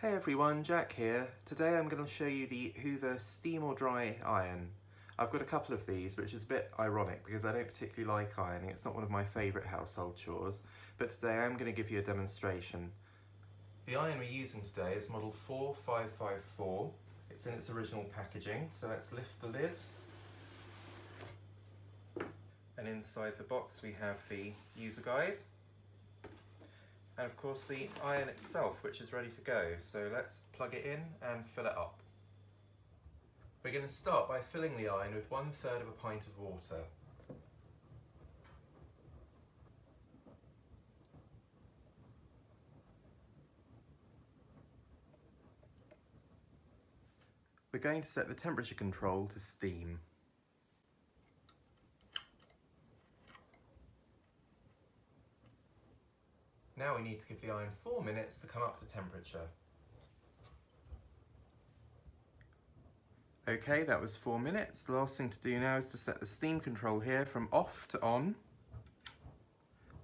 Hey everyone, Jack here. Today I'm going to show you the Hoover Steam or Dry iron. I've got a couple of these, which is a bit ironic because I don't particularly like ironing. It's not one of my favourite household chores, but today I'm going to give you a demonstration. The iron we're using today is model 4554. It's in its original packaging, so let's lift the lid. And inside the box we have the user guide. And of course the iron itself, which is ready to go. So let's plug it in and fill it up. We're going to start by filling the iron with 1/3 of a pint of water. We're going to set the temperature control to steam. Now we need to give the iron 4 minutes to come up to temperature. Okay, that was 4 minutes. The last thing to do now is to set the steam control here from off to on.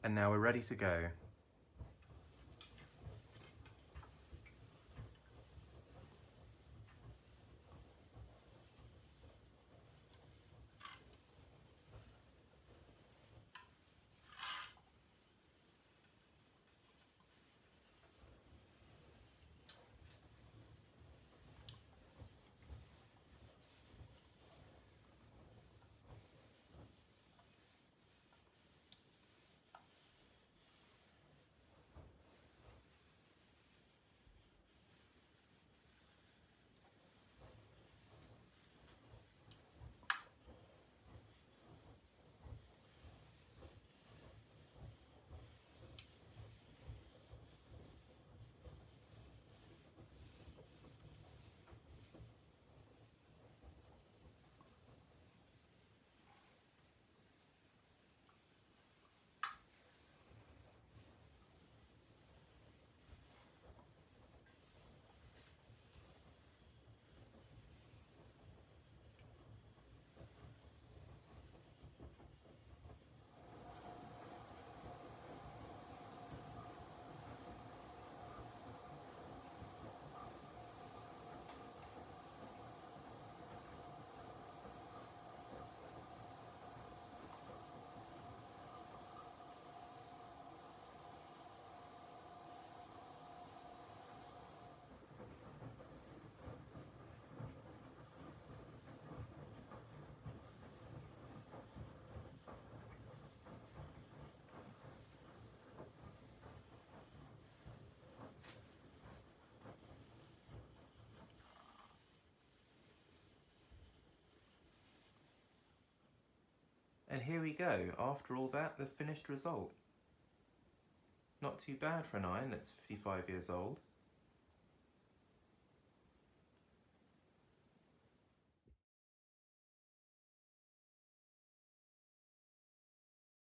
And now we're ready to go. And here we go, after all that, the finished result. Not too bad for an iron that's 55 years old.